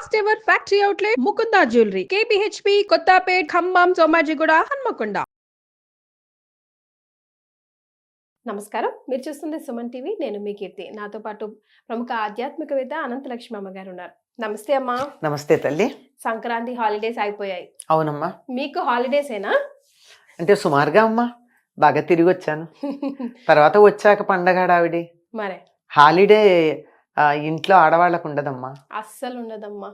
First ever factory outlet Mukunda jewellery KPHB Kothapet Khammam Somajiguda Hanamkonda. నమస్కారం, మీరు చూస్తుంది సుమన్ టీవీ. నేను మీ కీర్తి. నాతో పాటు ప్రముఖ ఆధ్యాత్మికవేత్త అనంతలక్ష్మి అమ్మగారు ఉన్నారు. నమస్తే అమ్మా. నమస్తే తల్లి. సంక్రాంతి హాలిడేస్ అయిపోయాయి. అవునమ్మా. మీకు హాలిడేసేనా? అంటే సుమారుగా అమ్మా, బాగా తిరిగి వచ్చాను. తర్వాత వచ్చాక పండగ హడావిడి. మరే హాలిడే ఇంట్లో ఆడవాళ్ళకు ఉండదమ్మా, అస్సలు ఉండదమ్మా.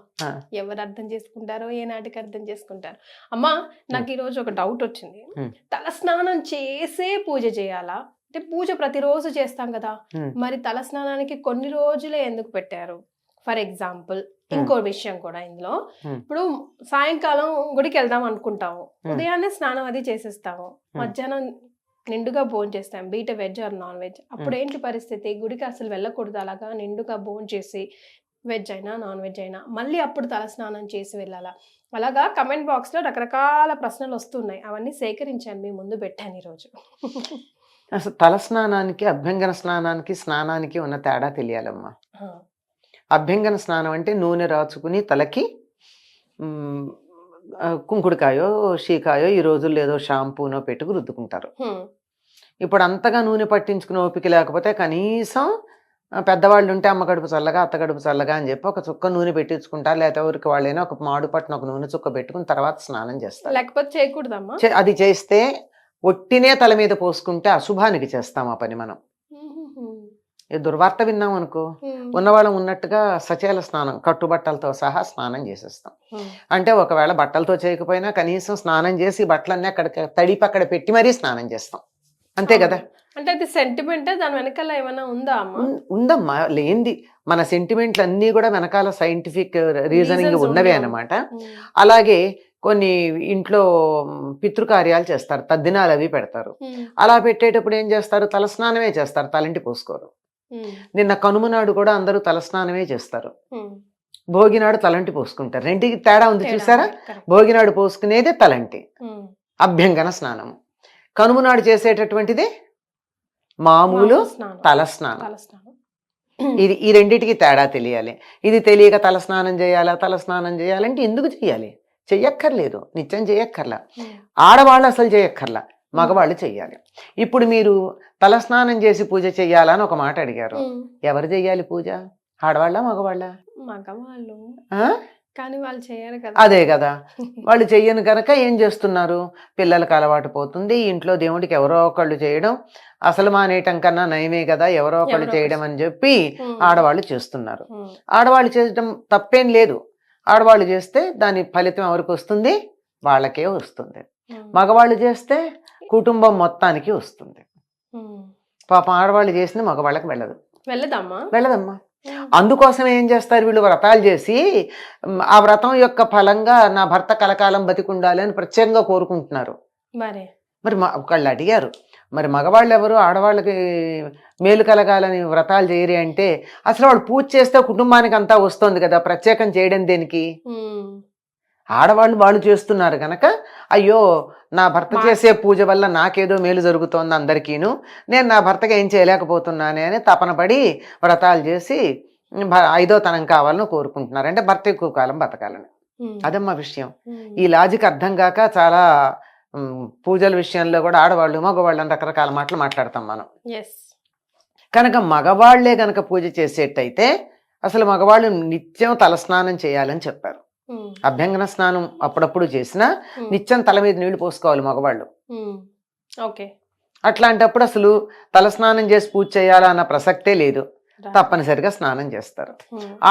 ఎవరు అర్థం చేసుకుంటారో ఏనాటికి అర్థం చేసుకుంటారు. అమ్మా, నాకు ఈరోజు ఒక డౌట్ వచ్చింది. తల స్నానం చేసే పూజ చేయాలా? అంటే పూజ ప్రతిరోజు చేస్తాం కదా, మరి తల స్నానానికి కొన్ని రోజులే ఎందుకు పెట్టారు? ఫర్ ఎగ్జాంపుల్ ఇంకో విషయం కూడా ఇందులో, ఇప్పుడు సాయంకాలం గుడికి వెళ్దాం అనుకుంటాము, ఉదయాన్నే స్నానం అది చేసేస్తాము, మధ్యాహ్నం నిండుగా భోజనం చేస్తాం, బీట వెజ్ ఆర్ నాన్ వెజ్. అప్పుడు ఏంటి పరిస్థితి? గుడికి అసలు వెళ్ళకూడదు, అలాగా నిండుగా భోజనం చేసి వెజ్ అయినా నాన్ వెజ్ అయినా మళ్ళీ అప్పుడు తల స్నానం చేసి వెళ్ళాలా? అలాగా కమెంట్ బాక్స్లో రకరకాల ప్రశ్నలు వస్తున్నాయి, అవన్నీ సేకరించాను, మీ ముందు పెట్టాను ఈరోజు. అసలు తల స్నానానికి అభ్యంగన స్నానానికి ఉన్న తేడా తెలియాలమ్మా. అభ్యంగన స్నానం అంటే నూనె రాచుకుని తలకి కుంకుడుకాయో షీకాయో ఈ రోజుల్లో ఏదో షాంపూనో పెట్టుకు రుద్దుకుంటారు. ఇప్పుడు అంతగా నూనె పట్టించుకుని ఓపిక లేకపోతే కనీసం పెద్దవాళ్ళు ఉంటే అమ్మ కడుపు చల్లగా అత్త కడుపు చల్లగా అని చెప్పి ఒక చుక్క నూనె పెట్టించుకుంటారు, లేకపోతే ఎవరికి వాళ్ళైనా ఒక మాడు పట్టున ఒక నూనె చుక్క పెట్టుకుని తర్వాత స్నానం చేస్తారు. లేకపోతే చేయకూడదమ్మా. అది చేస్తే ఒట్టినే తల మీద పోసుకుంటే అశుభానికి చేస్తాం ఆ పని. మనం దుర్వార్త విన్నాం అనుకో, ఉన్నవాళ్ళం ఉన్నట్టుగా సచేల స్నానం కట్టుబట్టలతో సహా స్నానం చేసేస్తాం. అంటే ఒకవేళ బట్టలతో చేయకపోయినా కనీసం స్నానం చేసి బట్టలన్నీ అక్కడ తడిపి అక్కడ పెట్టి మరీ స్నానం చేస్తాం, అంతే కదా. అంటే అది సెంటిమెంట్, దాని వెనకాల ఏమైనా ఉందా? ఉందమ్మా, లేనిది మన సెంటిమెంట్లు అన్నీ కూడా వెనకాల సైంటిఫిక్ రీజనింగ్ ఉన్నవే అన్నమాట. అలాగే కొన్ని ఇంట్లో పితృకార్యాలు చేస్తారు, తద్దినాలు అవి పెడతారు. అలా పెట్టేటప్పుడు ఏం చేస్తారు? తలస్నానమే చేస్తారు, తలంటి పోసుకోరు. నిన్న కనుమ నాడు కూడా అందరూ తలస్నానమే చేస్తారు, భోగినాడు తలంటి పోసుకుంటారు. రెండుకి తేడా ఉంది చూసారా? భోగినాడు పోసుకునేది తలంటి, అభ్యంగన స్నానం. కనుమ నాడు చేసేటటువంటిది మామూలు తలస్నానం. ఇది ఈ రెండిటికి తేడా తెలియాలి. ఇది తెలియక తలస్నానం చేయాలంటే ఎందుకు చెయ్యాలి? చెయ్యక్కర్లేదు, నిత్యం చెయ్యక్కర్లా. ఆడవాళ్ళు అసలు చేయక్కర్లా, మగవాళ్ళు చెయ్యాలి. ఇప్పుడు మీరు తలస్నానం చేసి పూజ చెయ్యాలని ఒక మాట అడిగారు. ఎవరు చెయ్యాలి పూజ? ఆడవాళ్ళ మగవాళ్ళ? మగవాళ్ళు. కానీ వాళ్ళు చేయరు కదా. అదే కదా, వాళ్ళు చెయ్యను కనుక ఏం చేస్తున్నారు? పిల్లలకు అలవాటు పోతుంది, ఇంట్లో దేవుడికి ఎవరో ఒకళ్ళు చేయడం అసలు మానేయటం కన్నా నయమే కదా, ఎవరో ఒకళ్ళు చేయడం అని చెప్పి ఆడవాళ్ళు చేస్తున్నారు. ఆడవాళ్ళు చేయడం తప్పేం లేదు, ఆడవాళ్ళు చేస్తే దాని ఫలితం ఎవరికి వస్తుంది? వాళ్ళకే వస్తుంది. మగవాళ్ళు చేస్తే కుటుంబం మొత్తానికి వస్తుంది. పాపం ఆడవాళ్ళు చేసిన మగవాళ్ళకి వెళ్ళదమ్మా. అందుకోసం ఏం చేస్తారు వీళ్ళు? వ్రతాలు చేసి ఆ వ్రతం యొక్క ఫలంగా నా భర్త కలకాలం బతికుండాలి అని ప్రత్యేకంగా కోరుకుంటున్నారు. మరి ఒకళ్ళు అడిగారు, మరి మగవాళ్ళు ఎవరు ఆడవాళ్ళకి మేలు కలగాలని వ్రతాలు చేయరు అంటే, అసలు వాడు పూజ చేస్తే కుటుంబానికి అంతా వస్తుంది కదా, ప్రత్యేకం చేయడం దేనికి? ఆడవాళ్ళు వాళ్ళు చేస్తున్నారు కనుక అయ్యో నా భర్త చేసే పూజ వల్ల నాకేదో మేలు జరుగుతోంది అందరికీను, నేను నా భర్తకి ఏం చేయలేకపోతున్నానే అని తపన పడి వ్రతాలు చేసి 5వ తనం కావాలని కోరుకుంటున్నారు. అంటే భర్త ఎక్కువ కాలం బతకాలని. అదమ్మా విషయం. ఈ లాజిక్ అర్థం కాక చాలా పూజల విషయంలో కూడా ఆడవాళ్ళు మగవాళ్ళు అని రకరకాల మాటలు మాట్లాడతాం మనం. కనుక మగవాళ్లే కనుక పూజ చేసేటైతే అసలు మగవాళ్ళు నిత్యం తలస్నానం చేయాలని చెప్పారు. అభ్యంగన స్నానం అప్పుడప్పుడు చేసినా నిత్యం తల మీద నీళ్లు పోసుకోవాలి మగవాళ్ళు. అట్లాంటప్పుడు అసలు తలస్నానం చేసి పూజ చేయాలన్న ప్రసక్తే లేదు, తప్పనిసరిగా స్నానం చేస్తారు.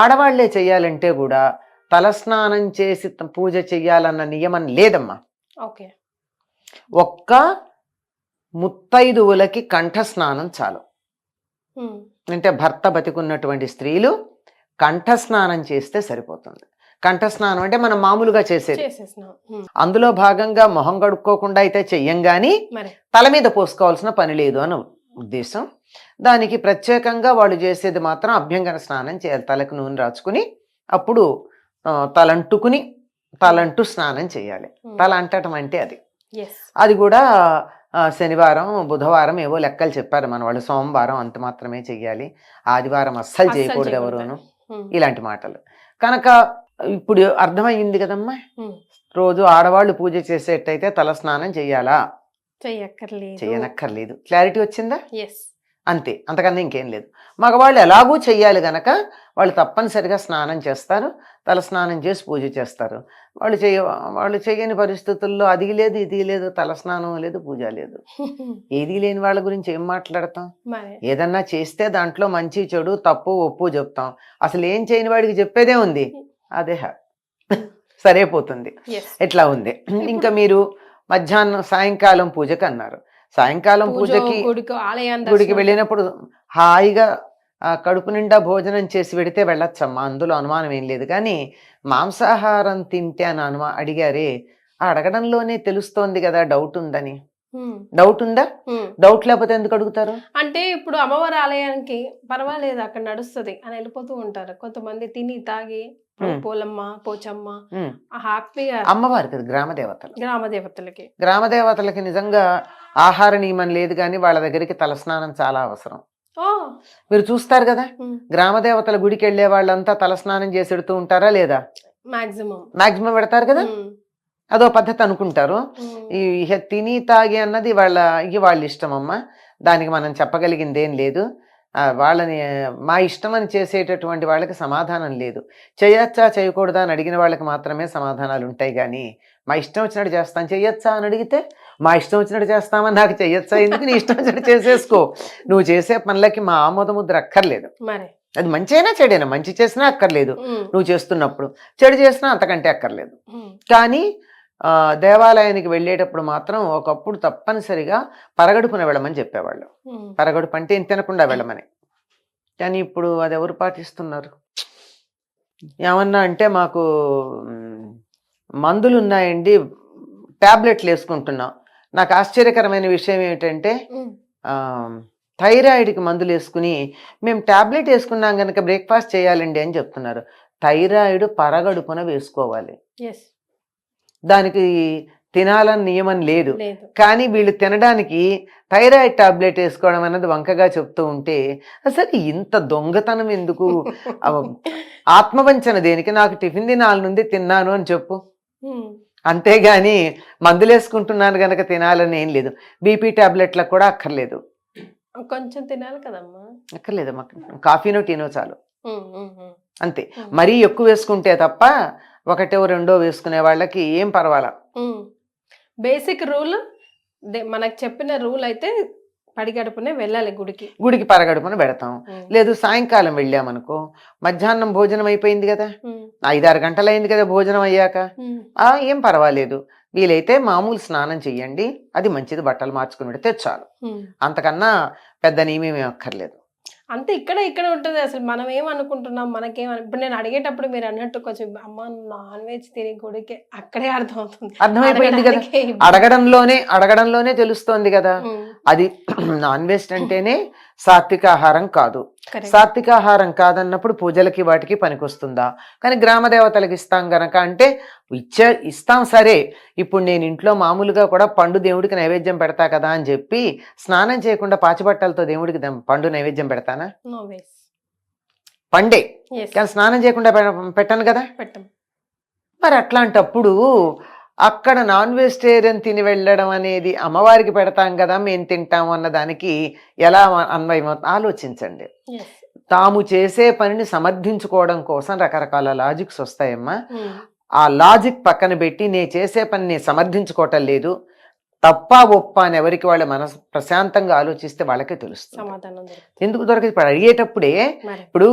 ఆడవాళ్లే చెయ్యాలంటే కూడా తలస్నానం చేసి పూజ చెయ్యాలన్న నియమం లేదమ్మా. ఒక్క ముత్తైదువులకి కంఠస్నానం చాలు. అంటే భర్త బతికున్నటువంటి స్త్రీలు కంఠస్నానం చేస్తే సరిపోతుంది. కంఠస్నానం అంటే మనం మామూలుగా చేసేది. అందులో భాగంగా మొహం కడుక్కోకుండా అయితే చెయ్యం గాని తల మీద పోసుకోవాల్సిన పని లేదు అని ఉద్దేశం. దానికి ప్రత్యేకంగా వాళ్ళు చేసేది మాత్రం అభ్యంగన స్నానం చేయాలి. తలకు నూనె రాచుకుని అప్పుడు తలంటూ స్నానం చేయాలి. తల అంటటం అంటే అది కూడా శనివారం బుధవారం ఏవో లెక్కలు చెప్పారు మన వాళ్ళు. సోమవారం అంత మాత్రమే చెయ్యాలి, ఆదివారం అస్సలు చేయకూడదు ఎవరును, ఇలాంటి మాటలు. కనుక ఇప్పుడు అర్థమయ్యింది కదమ్మా. ఉమ్. రోజు ఆడవాళ్ళు పూజ చేసేటైతే తలస్నానం చెయ్యాలా? చెయ్యక్కర్లేదు. చెయ్యనక్కర్లేదు. క్లారిటీ వచ్చిందా? ఎస్. అంతే, అంతకన్నా ఇంకేం లేదు. మగవాళ్ళు ఎలాగూ చెయ్యాలి గనక వాళ్ళు తప్పనిసరిగా స్నానం చేస్తారు, తల స్నానం చేసి పూజ చేస్తారు. వాళ్ళు చేయని పరిస్థితుల్లో అది లేదు ఇది లేదు, తల స్నానం లేదు, పూజ లేదు. ఏదీ లేని వాళ్ళ గురించి ఏం మాట్లాడతాం? మరి ఏదన్నా చేస్తే దాంట్లో మంచి చెడు తప్పు ఒప్పు చెప్తాం. అసలు ఏం చేయని వాడికి చెప్పేదే ఉంది, అదే సరిపోతుంది. ఎస్. ఎట్లా ఉంది. ఇంకా మీరు మధ్యాహ్నం సాయంకాలం పూజకి అన్నారు. సాయంకాలం పూజకి గుడికి వెళ్ళినప్పుడు హాయిగా కడుపు నిండా భోజనం చేసి పెడితే వెళ్ళొచ్చమ్మా, అందులో అనుమానం ఏం లేదు. కానీ మాంసాహారం తింటే అని అడిగారే, ఆ అడగడంలోనే తెలుస్తోంది కదా డౌట్ ఉందని. డౌట్ ఉందా? డౌట్ లేకపోతే ఎందుకు అడుగుతారు? అంటే ఇప్పుడు అమ్మవారి ఆలయానికి పర్వాలేదు అక్కడ నడుస్తుంది అని వెళ్ళిపోతూ ఉంటారు కొంతమంది, తిని తాగి పోలమ్మ పోచమ్మ హ్యాపీగా. అమ్మవారి కదా, గ్రామదేవతలు. గ్రామదేవతలకి నిజంగా ఆహార నియమం లేదు, కానీ వాళ్ళ దగ్గరికి తలస్నానం చాలా అవసరం. మీరు చూస్తారు కదా, గ్రామదేవతల గుడికి వెళ్ళే వాళ్ళంతా తలస్నానం చేసి పెడుతూ ఉంటారా లేదా? మాక్సిమం పెడతారు కదా. అదో పద్ధతి అనుకుంటారు. ఈ తిని తాగి అన్నది వాళ్ళ ఇష్టం అమ్మ, దానికి మనం చెప్పగలిగింది ఏం లేదు. వాళ్ళని మా ఇష్టం అని చేసేటటువంటి వాళ్ళకి సమాధానం లేదు. చేయొచ్చా చేయకూడదా అని అడిగిన వాళ్ళకి మాత్రమే సమాధానాలు ఉంటాయి. కానీ మా ఇష్టం వచ్చినట్టు చేస్తాను, చెయ్యొచ్చా అని అడిగితే మా ఇష్టం వచ్చినట్టు చేస్తామని నాకు చెయ్యొచ్చా ఎందుకు, నీ ఇష్టం వచ్చినట్టు చేసేసుకో. నువ్వు చేసే పనులకి మా ఆమోద ముద్ర అక్కర్లేదు. అది మంచి అయినా చెడైనా, మంచి చేసినా అక్కర్లేదు నువ్వు చేస్తున్నప్పుడు, చెడు చేసినా అంతకంటే అక్కర్లేదు. కానీ దేవాలయానికి వెళ్ళేటప్పుడు మాత్రం ఒకప్పుడు తప్పనిసరిగా పరగడుపున వెళ్ళమని చెప్పేవాళ్ళు. పరగడుపు అంటే తినకుండా వెళ్ళమని. కానీ ఇప్పుడు అది ఎవరు పాటిస్తున్నారు? ఏమన్నా అంటే మాకు మందులు ఉన్నాయండి, టాబ్లెట్లు వేసుకుంటున్నాం. నాకు ఆశ్చర్యకరమైన విషయం ఏమిటంటే థైరాయిడ్కి మందులు వేసుకుని మేము టాబ్లెట్ వేసుకున్నాం కనుక బ్రేక్ఫాస్ట్ చేయాలండి అని చెప్తున్నారు. థైరాయిడ్ పరగడుపున వేసుకోవాలి, దానికి తినాలని నియమం లేదు. కానీ వీళ్ళు తినడానికి థైరాయిడ్ టాబ్లెట్ వేసుకోవడం అన్నది వంకగా చెప్తూ ఉంటే అసలు ఇంత దొంగతనం ఎందుకు? ఆత్మవంచన దేనికి? నాకు టిఫిన్ తినాలనుంది, తిన్నాను అని చెప్పు. అంతేగాని మందులు వేసుకుంటున్నాను గనక తినాలని ఏం లేదు. బీపీ టాబ్లెట్లకు కూడా అక్కర్లేదు, కొంచెం తినాలి కదమ్మా. అక్కర్లేదు, కాఫీనో టీనో చాలు, అంతే. మరీ ఎక్కువ వేసుకుంటే తప్ప ఒకటో రెండో వేసుకునే వాళ్ళకి ఏం పర్వాలా. బేసిక్ రూల్ మనకు చెప్పిన రూల్ అయితే పడిగడుపునే వెళ్ళాలి గుడికి పరగడుపున పెడతాం. లేదు సాయంకాలం వెళ్ళామనుకో, మధ్యాహ్నం భోజనం అయిపోయింది కదా, 5-6 గంటలు అయింది కదా భోజనం అయ్యాక, ఏం పర్వాలేదు. వీలైతే మామూలు స్నానం చెయ్యండి, అది మంచిది, బట్టలు మార్చుకుని పెడితే చాలు. అంతకన్నా పెద్ద నియమేమీ అక్కర్లేదు. అంతే. ఇక్కడ ఉంటుంది. అసలు మనం ఏమనుకుంటున్నాం, ఇప్పుడు నేను అడిగేటప్పుడు మీరు అన్నట్టు కొంచెం అమ్మ నాన్ వెజ్ తిని గుడికి, అక్కడే అర్థమైపోయింది కదా. అడగడంలోనే తెలుస్తోంది కదా. అది నాన్ వెజ్ అంటేనే సాత్విక ఆహారం కాదు. సాత్విక ఆహారం కాదన్నప్పుడు పూజలకి వాటికి పనికొస్తుందా? కానీ గ్రామ దేవతలకు ఇస్తాం గనక అంటే ఇస్తాం సరే. ఇప్పుడు నేను ఇంట్లో మామూలుగా కూడా పండు దేవుడికి నైవేద్యం పెడతా కదా అని చెప్పి స్నానం చేయకుండా పాచిబట్టలతో దేవుడికి పండు నైవేద్యం పెడతానా? పండే, కానీ స్నానం చేయకుండా పెట్టను కదా. మరి అట్లాంటప్పుడు అక్కడ నాన్ వెజిటేరియన్ తిని వెళ్ళడం అనేది అమ్మవారికి పెడతాం కదా మేము తింటాము అన్న దానికి ఎలా అన్వయం ఆలోచించండి. తాము చేసే పనిని సమర్థించుకోవడం కోసం రకరకాల లాజిక్స్ వస్తాయమ్మా. ఆ లాజిక్ పక్కన పెట్టి నేను చేసే పని సమర్థించుకోవటం లేదు, తప్ప ఒప్ప అని ఎవరికి వాళ్ళ మనసు ప్రశాంతంగా ఆలోచిస్తే వాళ్ళకే తెలుస్తుంది. ఎందుకు దొరకదు? ఇప్పుడు అడిగేటప్పుడే, ఇప్పుడు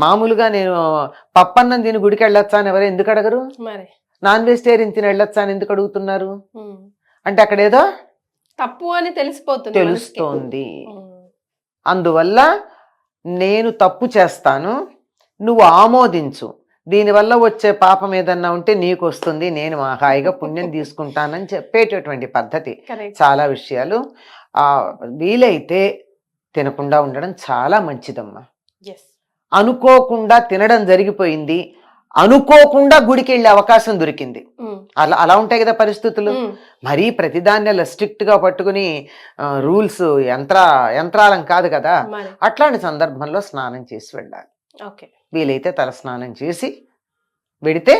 మామూలుగా నేను పప్పన్నం తిని గుడికి వెళ్ళొచ్చా అని ఎవరు ఎందుకు అడగరు? నాన్ వెజిటేరియన్ తిని వెళ్ళొచ్చా అని ఎందుకు అడుగుతున్నారు? అంటే అక్కడ ఏదో తప్పు అని తెలుస్తోంది. అందువల్ల నేను తప్పు చేస్తాను, నువ్వు ఆమోదించు, దీనివల్ల వచ్చే పాపం ఏదన్నా ఉంటే నీకు వస్తుంది, నేను హాయిగా పుణ్యం తీసుకుంటానని చెప్పేటటువంటి పద్ధతి. చాలా విషయాలు వీలైతే తినకుండా ఉండడం చాలా మంచిదమ్మా. అనుకోకుండా తినడం జరిగిపోయింది, అనుకోకుండా గుడికి వెళ్ళే అవకాశం దొరికింది, అలా ఉంటాయి కదా పరిస్థితులు. మరీ ప్రతిదాన్ని స్ట్రిక్ట్ గా పట్టుకుని రూల్స్ యంత్రాలం కాదు కదా. అట్లాంటి సందర్భంలో స్నానం చేసి వెళ్ళాలి. వీలైతే తల స్నానం చేసి వెడితే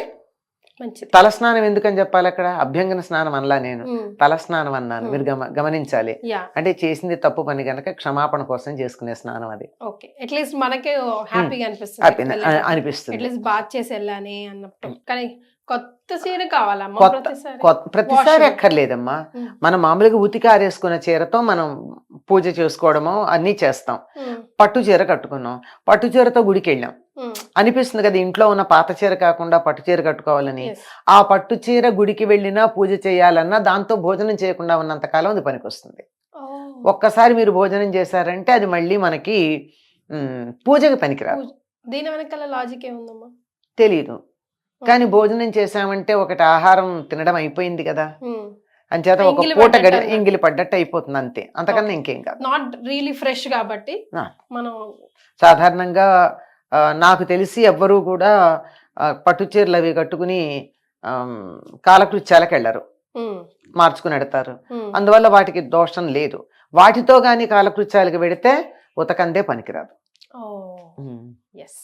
మంచిది. తలస్నానం ఎందుకని చెప్పాలి అక్కడ? అభ్యంగన స్నానం అనలా నేను, ఉమ్, తలస్నానం అన్నాను. మీరు గమనించాలి. యా, అంటే చేసింది తప్పు పని కనుక క్షమాపణ కోసం చేసుకునే స్నానం అది. ఓకే. అట్లీస్ట్ మనకే హ్యాపీగా అనిపిస్తుంది హ్యాపీ అనిపిస్తుంది. అట్లీస్ట్ బాత్ చేసి వెళ్ళాలి అన్నప్పుడు. కానీ కొత్త చీర కావాలమ్మా కొత్త ప్రతిసారి. ప్రతిసారి Washable. అక్కర్లేదమ్మా. ఉమ్, మనం మామూలుగా ఉతికి ఆరేసుకున్న చీరతో మనం పూజ చేసుకోవడము అన్నీ చేస్తాం. ఉమ్, పట్టు చీర కట్టుకున్నాం, పట్టు చీరతో గుడికి వెళ్ళాం, ఉమ్, అనిపిస్తుంది కదా ఇంట్లో ఉన్న పాత చీర కాకుండా పట్టు చీర కట్టుకోవాలని. yes. ఆ పట్టు చీర గుడికి వెళ్ళినా పూజ చేయాలన్నా దాంతో భోజనం చేయకుండా ఉన్నంత కాలం అది పనికొస్తుంది. Oh, ఒక్కసారి మీరు భోజనం చేశారంటే అది మళ్ళీ మనకి పూజకి పనికిరాదు. దీని వెనకాల లాజిక్ ఏముందమ్మా? తెలీదు, కానీ భోజనం చేశామంటే ఒకటి ఆహారం తినడం అయిపోయింది కదా, ఉమ్, అంచేత ఒక ఎంగిలి పూట పడ్డట్టు అన్నమాట. ఎంగిలి పడ్డట్టు అయిపోతుంది అంతే, అంతకన్నా ఇంకేం కాదు. నాట్ రియలీ ఫ్రెష్ కాబట్టి ఆ. మనం సాధారణంగా నాకు తెలిసి ఎవ్వరూ కూడా పట్టు చీరలు అవి కట్టుకుని కాలకృత్యాలకు వెళ్ళరు, ఉమ్, మార్చుకుని ఎడతారు. ఉమ్, అందువల్ల వాటికి దోషం లేదు. వాటితో కానీ కాలకృత్యాలకు వెడితే ఉతకందే పనికిరాదు. ఎస్,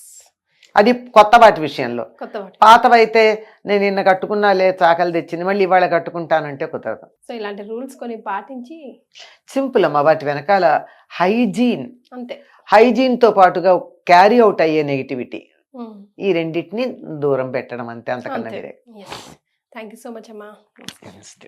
అది కొత్త వాటి విషయంలో. కొత్త వాటి. పాతవైతే నేను నిన్న కట్టుకున్నాలే చాకలు తెచ్చింది మళ్ళీ ఇవాళ కట్టుకుంటానంటే కుదరదు. సో ఇలాంటి రూల్స్ కొన్ని పాటించి సింపుల్ అమ్మా. వాటి వెనకాల అంతే. హైజీన్తో పాటుగా క్యారీ అవుట్ అయ్యే నెగిటివిటీ, ఉమ్, ఈ రెండింటిని దూరం పెట్టడం అంతే, అంతకన్నా అంతే. వేరే. Yes. Thank you so much అమ్మా. నమస్తే.